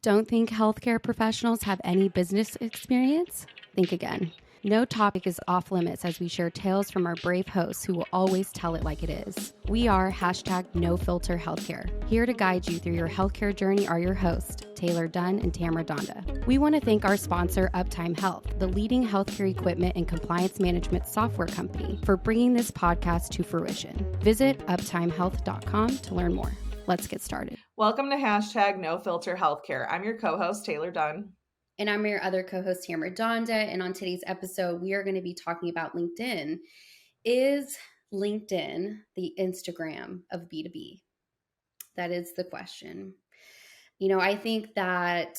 Don't think healthcare professionals have any business experience? Think again. No topic is off limits as we share tales from our brave hosts who will always tell it like it is. We are #NoFilterHealthcare. Here to guide you through your healthcare journey are your hosts, Taylor Dunn and Tamara Donda. We want to thank our sponsor, Uptime Health, the leading healthcare equipment and compliance management software company, for bringing this podcast to fruition. Visit uptimehealth.com to learn more. Let's get started. Welcome to #NoFilterHealthcare. I'm your co-host, Taylor Dunn. And I'm your other co-host, Tamara Donda. And on today's episode, we are going to be talking about LinkedIn. Is LinkedIn the Instagram of B2B? That is the question. You know, I think that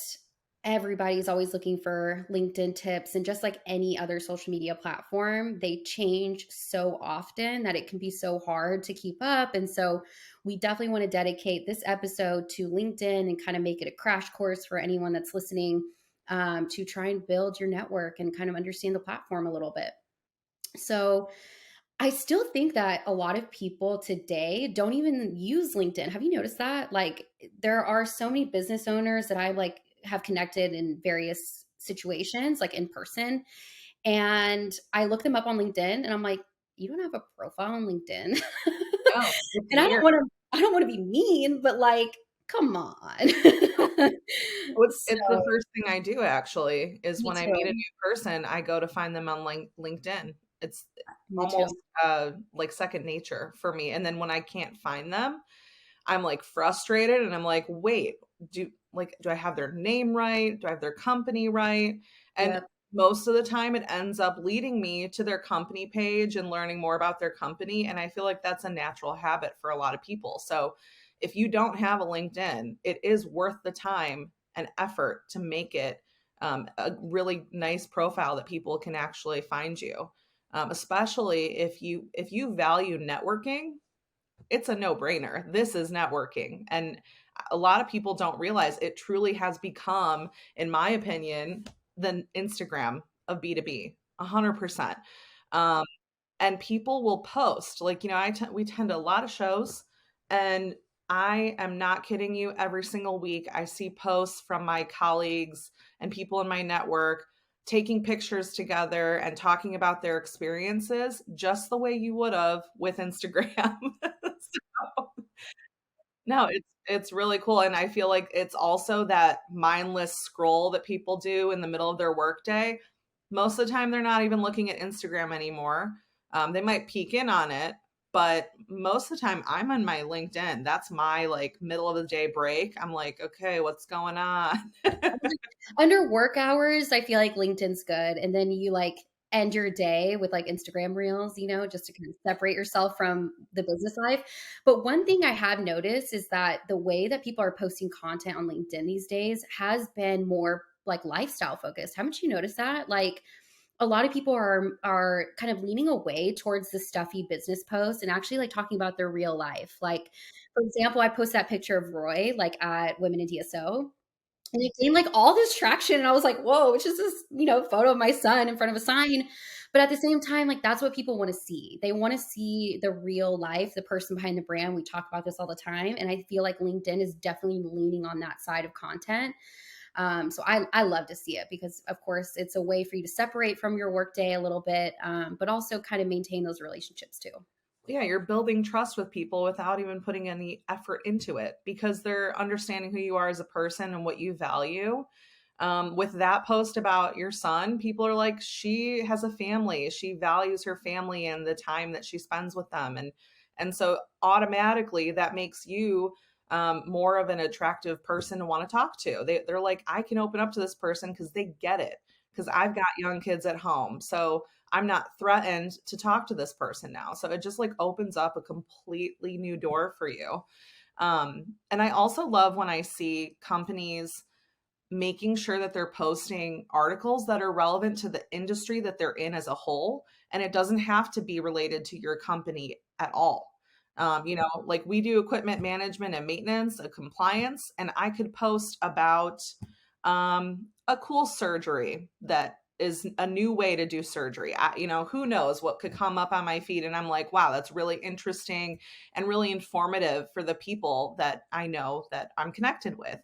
everybody's always looking for LinkedIn tips, and just like any other social media platform, they change so often that it can be so hard to keep up. And so we definitely want to dedicate this episode to LinkedIn and kind of make it a crash course for anyone that's listening, to try and build your network and kind of understand the platform a little bit. So I still think that a lot of people today don't even use LinkedIn. Have you noticed that? Like, there are so many business owners that I have connected in various situations, like in person. And I look them up on LinkedIn and I'm like, you don't have a profile on LinkedIn. Oh, And I don't want to be mean, but like, come on. It's the first thing I do, actually, is when I too. meet a new person, I go to find them on LinkedIn. It's Me almost too. like second nature for me. And then when I can't find them, I'm like frustrated and I'm like, wait, do I have their name right? Do I have their company right? And Yep. most of the time it ends up leading me to their company page and learning more about their company. And I feel like that's a natural habit for a lot of people. So if you don't have a LinkedIn, it is worth the time and effort to make it a really nice profile that people can actually find you. Especially if you value networking, it's a no-brainer. This is networking. And a lot of people don't realize it truly has become, in my opinion, the Instagram of B2B, 100%. And people will post, like, you know, we attend a lot of shows, and I am not kidding you. Every single week, I see posts from my colleagues and people in my network taking pictures together and talking about their experiences just the way you would have with Instagram. So, no, it's really cool. And I feel like it's also that mindless scroll that people do in the middle of their workday. Most of the time, they're not even looking at Instagram anymore. They might peek in on it, but most of the time I'm on my LinkedIn. That's my like middle of the day break. I'm like, okay, what's going on? Under work hours, I feel like LinkedIn's good. And then you like end your day with like Instagram reels, you know, just to kind of separate yourself from the business life. But one thing I have noticed is that the way that people are posting content on LinkedIn these days has been more like lifestyle focused. Haven't you noticed that? Like, a lot of people are kind of leaning away towards the stuffy business posts and actually like talking about their real life. Like, for example, I posted that picture of Roy like at Women in DSO. And it gained like all this traction. And I was like, whoa, it's just this, you know, photo of my son in front of a sign. But at the same time, like, that's what people want to see. They want to see the real life, the person behind the brand. We talk about this all the time. And I feel like LinkedIn is definitely leaning on that side of content. So I love to see it because, of course, it's a way for you to separate from your workday a little bit, but also kind of maintain those relationships too. Yeah, you're building trust with people without even putting any effort into it because they're understanding who you are as a person and what you value. With that post about your son, people are like, she has a family. She values her family and the time that she spends with them. And so automatically that makes you more of an attractive person to want to talk to. They're like, I can open up to this person because they get it. Because I've got young kids at home. So I'm not threatened to talk to this person now. So it just like opens up a completely new door for you. And I also love when I see companies making sure that they're posting articles that are relevant to the industry that they're in as a whole. And it doesn't have to be related to your company at all. You know, like we do equipment management and maintenance, a compliance, and I could post about a cool surgery that is a new way to do surgery. You know, who knows what could come up on my feed. And I'm like, wow, that's really interesting and really informative for the people that I know that I'm connected with.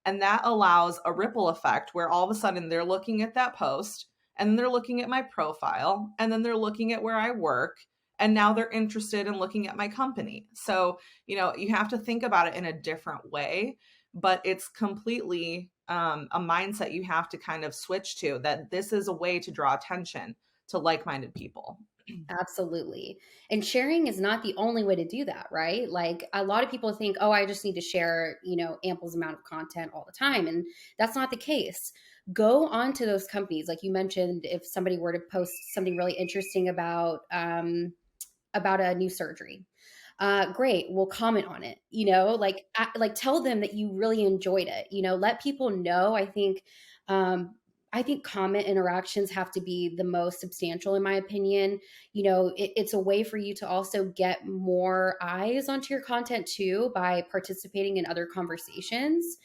And that allows a ripple effect where all of a sudden they're looking at that post and then they're looking at my profile and then they're looking at where I work. And now they're interested in looking at my company. So, you have to think about it in a different way, but it's completely a mindset you have to kind of switch to, that this is a way to draw attention to like-minded people. Absolutely. And sharing is not the only way to do that, right? Like a lot of people think, oh, I just need to share, ample amount of content all the time. And that's not the case. Go on to those companies. Like you mentioned, if somebody were to post something really interesting about a new surgery, great, we'll comment on it, like tell them that you really enjoyed it, let people know. I think comment interactions have to be the most substantial, in my opinion. It's a way for you to also get more eyes onto your content too, by participating in other conversations.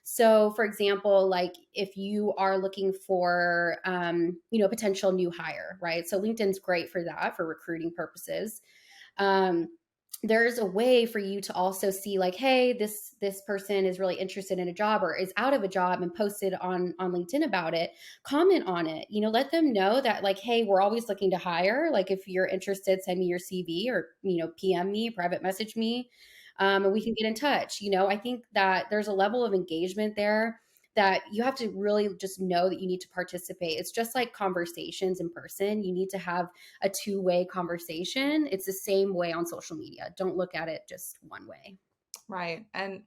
So for example, like if you are looking for a potential new hire, right? So LinkedIn's great for that, for recruiting purposes. um, there's a way for you to also see, like, hey, this person is really interested in a job or is out of a job and posted on LinkedIn about it. Comment on it, let them know that, like, hey, we're always looking to hire. Like if you're interested, send me your CV, or PM me, private message me, and we can get in touch. I think that there's a level of engagement there that you have to really just know that you need to participate. It's just like conversations in person. You need to have a two-way conversation. It's the same way on social media. Don't look at it just one way. Right. And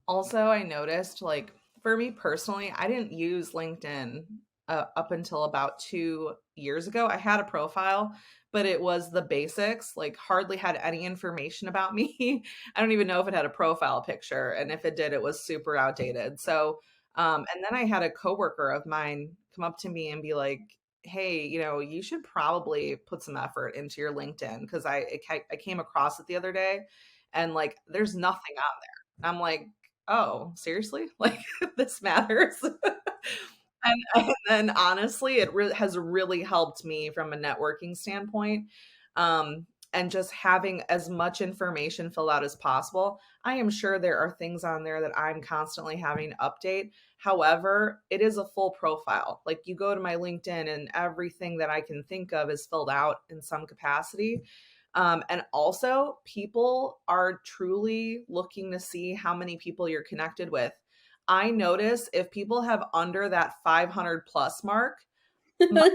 also, I noticed, like, for me personally, I didn't use LinkedIn up until about 2 years ago. I had a profile, but it was the basics, like, hardly had any information about me. I don't even know if it had a profile picture. And if it did, it was super outdated. So, and then I had a coworker of mine come up to me and be like, hey, you should probably put some effort into your LinkedIn, because I came across it the other day, and like there's nothing on there. I'm like, oh, seriously? Like this matters? And then honestly, it has really helped me from a networking standpoint. And just having as much information filled out as possible. I am sure there are things on there that I'm constantly having to update. However, it is a full profile. Like you go to my LinkedIn and everything that I can think of is filled out in some capacity. And also, people are truly looking to see how many people you're connected with. I notice if people have under that 500 plus mark, my,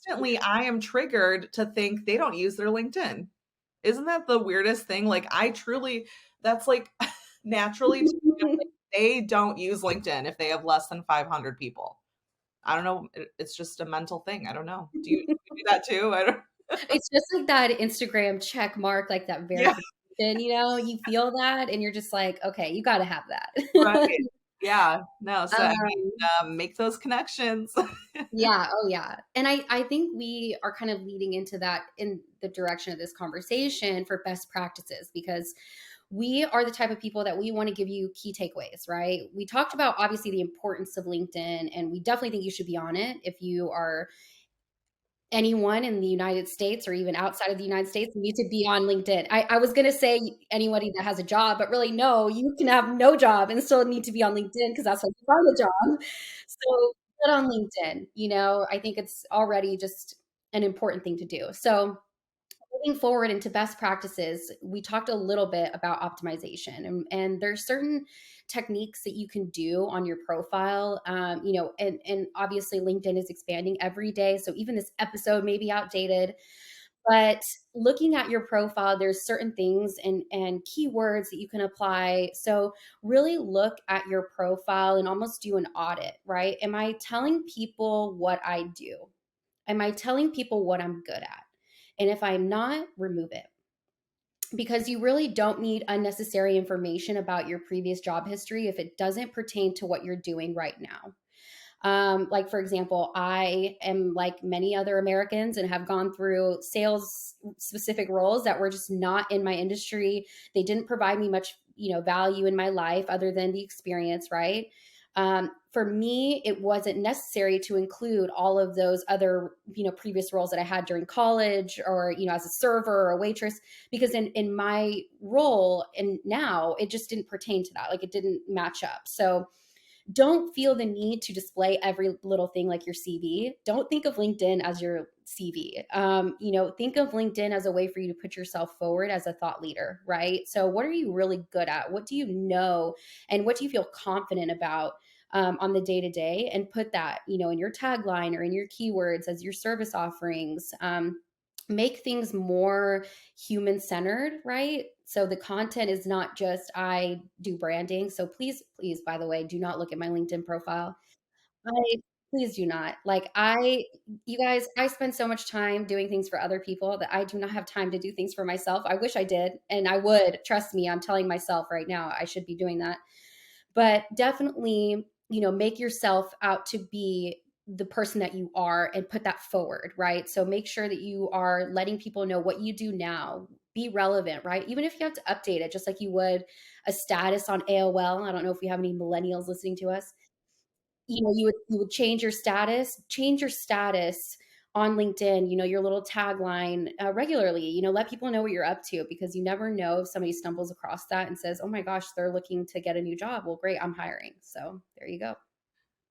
instantly I am triggered to think they don't use their LinkedIn. Isn't that the weirdest thing? Like, I truly, that's like naturally, to me, I'm like, they don't use LinkedIn if they have less than 500 people. I don't know. It's just a mental thing. I don't know. Do you do that too? I don't. It's just like that Instagram check mark, like that Yeah. verification, you feel that and you're just like, okay, you got to have Right. that. Yeah. No, so I mean, um, make those connections. yeah. Oh, yeah. And I think we are kind of leading into that in the direction of this conversation for best practices, because we are the type of people that we want to give you key takeaways, right? We talked about obviously the importance of LinkedIn, and we definitely think you should be on it if you are anyone in the United States or even outside of the United States. You need to be on LinkedIn. I was going to say anybody that has a job, but really, no, you can have no job and still need to be on LinkedIn, because that's how you find a job. So get on LinkedIn. I think it's already just an important thing to do. So moving forward into best practices, we talked a little bit about optimization, and there's certain techniques that you can do on your profile. And obviously LinkedIn is expanding every day, so even this episode may be outdated. But looking at your profile, there's certain things and keywords that you can apply. So really look at your profile and almost do an audit, right? Am I telling people what I do? Am I telling people what I'm good at? And if I'm not, remove it, because you really don't need unnecessary information about your previous job history if it doesn't pertain to what you're doing right now. Like, for example, I am like many other Americans and have gone through sales specific roles that were just not in my industry. They didn't provide me much, value in my life other than the experience, right? For me, it wasn't necessary to include all of those other, previous roles that I had during college, or, as a server or a waitress, because in my role and now it just didn't pertain to that. Like it didn't match up. So don't feel the need to display every little thing like your CV. Don't think of LinkedIn as your CV. Think of LinkedIn as a way for you to put yourself forward as a thought leader, right? So, what are you really good at? What do you know? And what do you feel confident about? On the day to day, and put that, in your tagline or in your keywords as your service offerings. Make things more human centered, right? So the content is not just I do branding. So please, by the way, do not look at my LinkedIn profile. I Please do not. You guys, I spend so much time doing things for other people that I do not have time to do things for myself. I wish I did, and I would. Trust me, I'm telling myself right now I should be doing that. But definitely, make yourself out to be the person that you are and put that forward, right? So make sure that you are letting people know what you do now. Be relevant, right? Even if you have to update it, just like you would a status on AOL. I don't know if we have any millennials listening to us. You would change your status on LinkedIn, your little tagline regularly, let people know what you're up to, because you never know if somebody stumbles across that and says, oh my gosh, they're looking to get a new job. Well, great, I'm hiring. So there you go.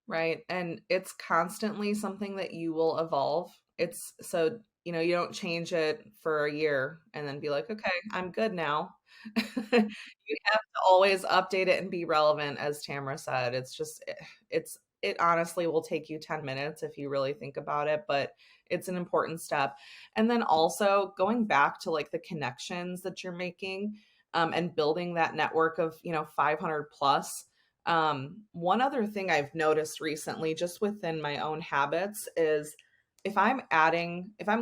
Right. And it's constantly something that you will evolve. It's so, you don't change it for a year and then be like, okay, I'm good now. You have to always update it and be relevant, as Tamara said. It honestly will take you 10 minutes if you really think about it, but it's an important step. And then also going back to like the connections that you're making, and building that network of, 500 plus. One other thing I've noticed recently, just within my own habits, is if I'm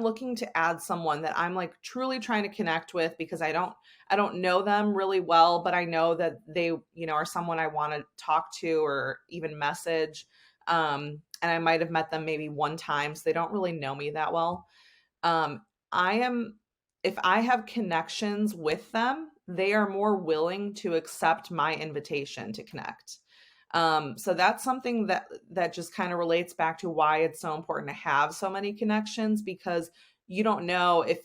looking to add someone that I'm like truly trying to connect with, because I don't know them really well, but I know that they, are someone I want to talk to or even message. And I might have met them maybe one time, so they don't really know me that well. Um, I am, if I have connections with them, they are more willing to accept my invitation to connect. So that's something that just kind of relates back to why it's so important to have so many connections, because you don't know if,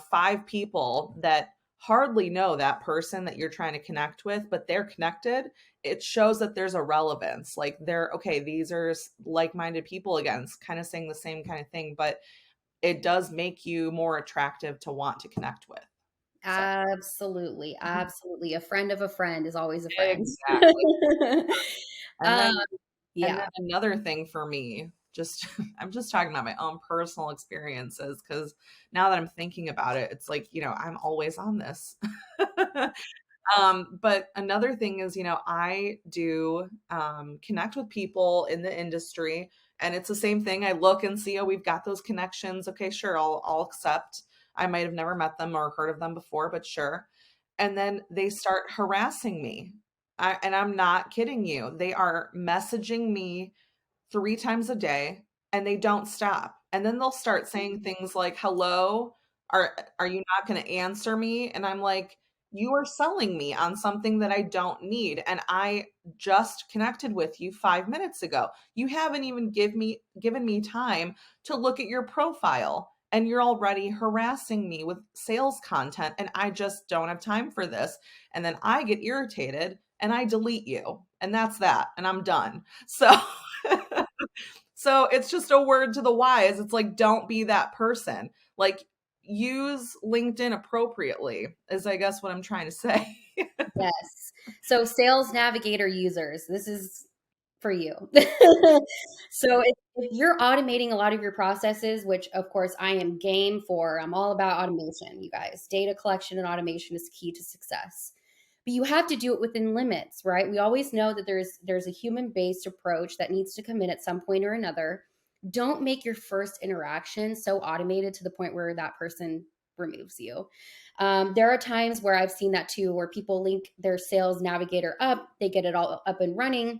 five people that hardly know that person that you're trying to connect with, but they're connected. It shows that there's a relevance. Like they're okay, these are like-minded people, again, kind of saying the same kind of thing, but it does make you more attractive to want to connect with. So Absolutely. Absolutely. A friend of a friend is always a friend. exactly. And um, then and then yeah. another thing for me, just I'm just talking about my own personal experiences, because now that I'm thinking about it, it's like, I'm always on this. But another thing is, I do connect with people in the industry, and it's the same thing. I look and see, oh, we've got those connections. Okay, sure, I'll accept. I might have never met them or heard of them before, but sure. And then they start harassing me. And I'm not kidding you. They are messaging me 3 times a day, and they don't stop. And then they'll start saying things like, "Hello, are you not gonna answer me?" And I'm like, "You are selling me on something that I don't need, and I just connected with you 5 minutes ago. You haven't even given me time to look at your profile, and you're already harassing me with sales content, and I just don't have time for this." And then I get irritated and I delete you. And that's that, and I'm done. So so it's just a word to the wise. It's like, don't be that person. Like, use LinkedIn appropriately, is I guess what I'm trying to say. Yes. So Sales Navigator users, this is for you. So if you're automating a lot of your processes, which of course I am game for, I'm all about automation, you guys. Data collection and automation is key to success. But you have to do it within limits, right? We always know that there's a human-based approach that needs to come in at some point or another. Don't make your first interaction so automated to the point where that person removes you. There are times where I've seen that too, where people link their sales navigator up, they get it all up and running,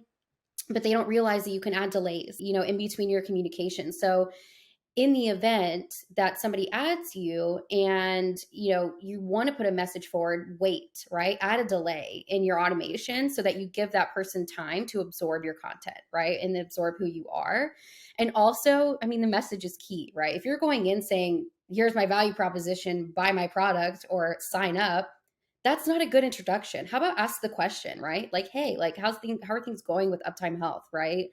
but they don't realize that you can add delays, in between your communication. So in the event that somebody adds you and you want to put a message forward, wait, right? Add a delay in your automation so that you give that person time to absorb your content, right? And absorb who you are. And also, I mean, the message is key, right? If you're going in saying, here's my value proposition, buy my product or sign up, That's not a good introduction. How about ask the question, right? Like, hey, like how are things going with Uptime Health, right?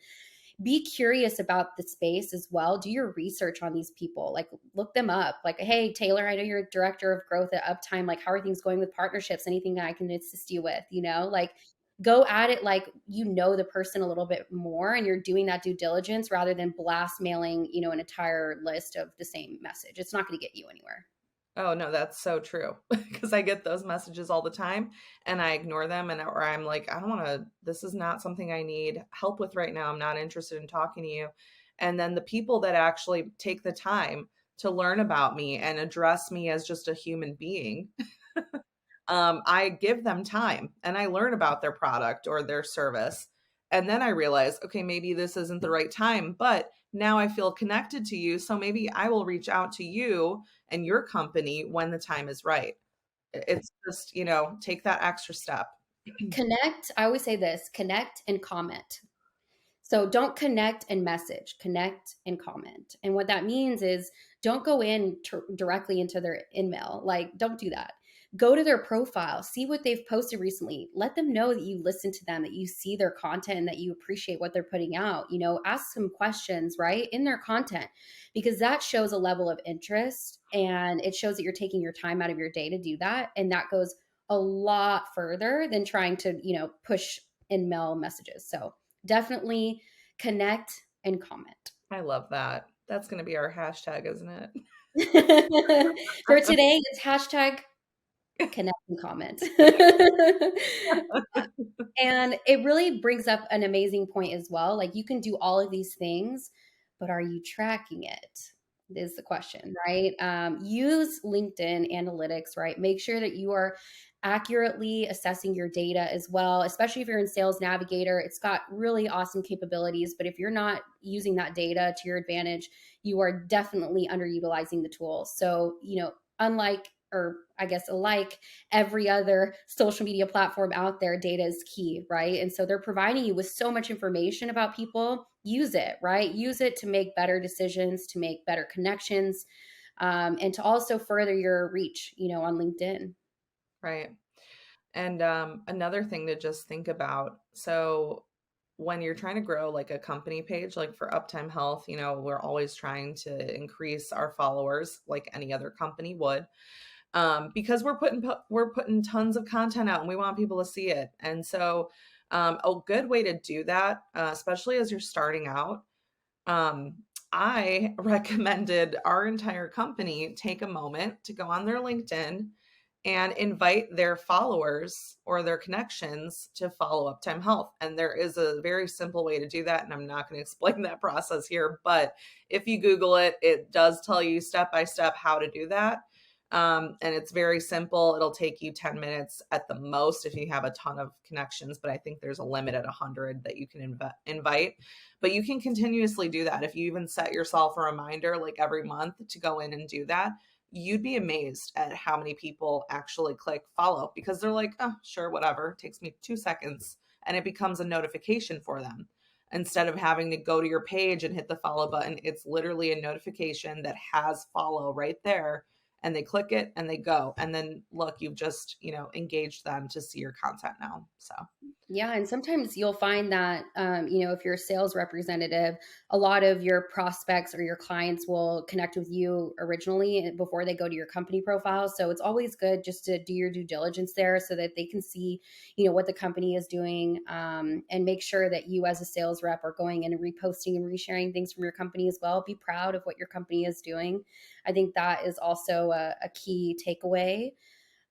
Be curious about the space as well. Do your research on these people. Like look them up. Like, hey, Taylor, I know you're director of growth at Uptime. Like, how are things going with partnerships? Anything I can assist you with? Like go at it like you know the person a little bit more and you're doing that due diligence rather than blast mailing, an entire list of the same message. It's not going to get you anywhere. Oh, no, that's so true. Because I get those messages all the time and I ignore them, and or I'm like, I don't want to, this is not something I need help with right now. I'm not interested in talking to you. And then the people that actually take the time to learn about me and address me as just a human being, I give them time and I learn about their product or their service. And then I realize, okay, maybe this isn't the right time, but now I feel connected to you. So maybe I will reach out to you and your company when the time is right. It's just, take that extra step. Connect. I always say this, connect and comment. So don't connect and message, connect and comment. And what that means is don't go in directly into their email. Like, don't do that. Go to their profile, see what they've posted recently. Let them know that you listen to them, that you see their content, and that you appreciate what they're putting out. Ask some questions, right, in their content, because that shows a level of interest and it shows that you're taking your time out of your day to do that. And that goes a lot further than trying to, push in mail messages. So definitely connect and comment. I love that. That's going to be our hashtag, isn't it? For today, it's hashtag connect and comment. And it really brings up an amazing point as well. Like you can do all of these things, but are you tracking it? Is the question, right? Use LinkedIn analytics, right? Make sure that you are accurately assessing your data as well, especially if you're in Sales Navigator. It's got really awesome capabilities, but if you're not using that data to your advantage, you are definitely underutilizing the tool. So, unlike, or I guess alike every other social media platform out there, data is key, right? And so they're providing you with so much information about people. Use it, right? Use it to make better decisions, to make better connections, and to also further your reach, on LinkedIn. Right. And another thing to just think about. So when you're trying to grow like a company page, like for Uptime Health, we're always trying to increase our followers like any other company would. Because we're putting tons of content out and we want people to see it. And so a good way to do that, especially as you're starting out, I recommended our entire company take a moment to go on their LinkedIn and invite their followers or their connections to follow Uptime Health. And there is a very simple way to do that. And I'm not going to explain that process here, but if you Google it, it does tell you step by step how to do that. And it's very simple. It'll take you 10 minutes at the most if you have a ton of connections, but I think there's a limit at 100 that you can invite. But you can continuously do that. If you even set yourself a reminder like every month to go in and do that, you'd be amazed at how many people actually click follow because they're like, oh, sure, whatever. It takes me 2 seconds and it becomes a notification for them. Instead of having to go to your page and hit the follow button, it's literally a notification that has follow right there, and they click it and they go. And then look, you've just, engaged them to see your content now. So Yeah, and sometimes you'll find that, if you're a sales representative, a lot of your prospects or your clients will connect with you originally before they go to your company profile. So it's always good just to do your due diligence there so that they can see, what the company is doing, and make sure that you as a sales rep are going in and reposting and resharing things from your company as well. Be proud of what your company is doing. I think that is also a key takeaway.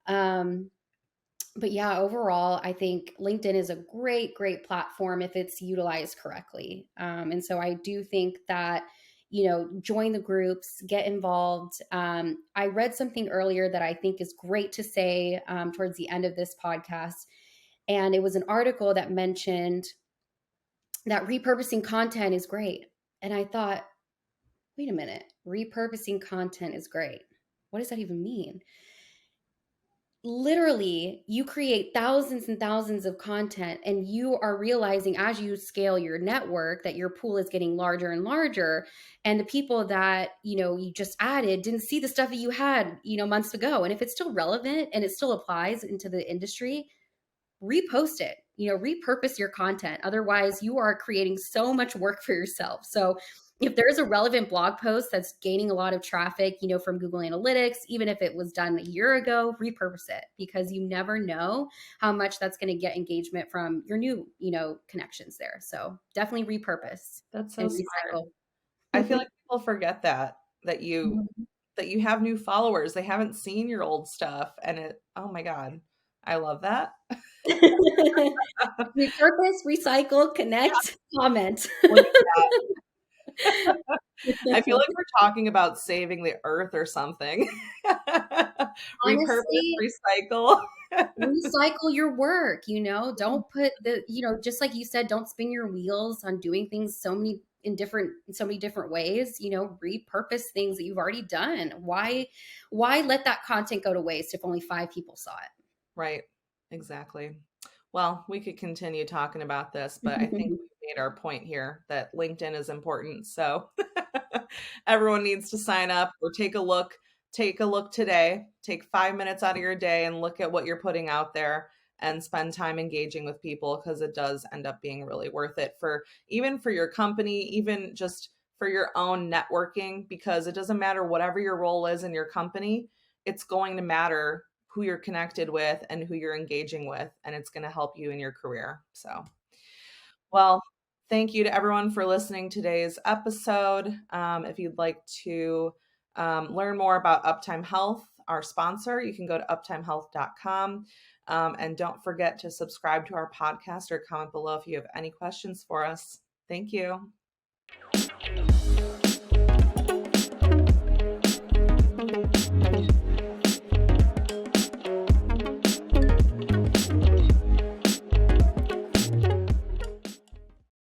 Um, but yeah, overall, I think LinkedIn is a great, great platform if it's utilized correctly. And so I do think that, join the groups, get involved. I read something earlier that I think is great to say towards the end of this podcast. And it was an article that mentioned that repurposing content is great. And I thought, wait a minute, repurposing content is great. What does that even mean? literally you create thousands and thousands of content, and you are realizing as you scale your network that your pool is getting larger and larger, and the people that you just added didn't see the stuff that you had months ago. And if it's still relevant and it still applies into the industry, repost it, repurpose your content. Otherwise, you are creating so much work for yourself. So if there's a relevant blog post that's gaining a lot of traffic, from Google Analytics, even if it was done a year ago, repurpose it, because you never know how much that's going to get engagement from your new, connections there. So definitely repurpose That's so and smart. recycle. I feel like people forget that Mhm. you have new followers. They haven't seen your old stuff, and oh my God, I love that. Repurpose, recycle, connect, comment. Look at that. I feel like we're talking about saving the earth or something. Repurpose, Honestly, recycle. recycle your work, don't put just like you said, don't spin your wheels on doing things so many different ways. Repurpose things that you've already done. Why let that content go to waste if only 5 people saw Right. Exactly. Well, we could continue talking about this, but I think it? we made our point here that LinkedIn is important. So everyone needs to sign up or take a look. Take a look today. Take 5 minutes out of your day and look at what you're putting out there and spend time engaging with people, because it does end up being really worth it for even for your company, even just for your own networking, because it doesn't matter whatever your role is in your company, it's going to matter who you're connected with and who you're engaging with, and it's going to help you in your career. So, well, thank you to everyone for listening to today's episode. If you'd like to learn more about Uptime Health, our sponsor, you can go to uptimehealth.com. And don't forget to subscribe to our podcast or comment below if you have any questions for us. Thank you.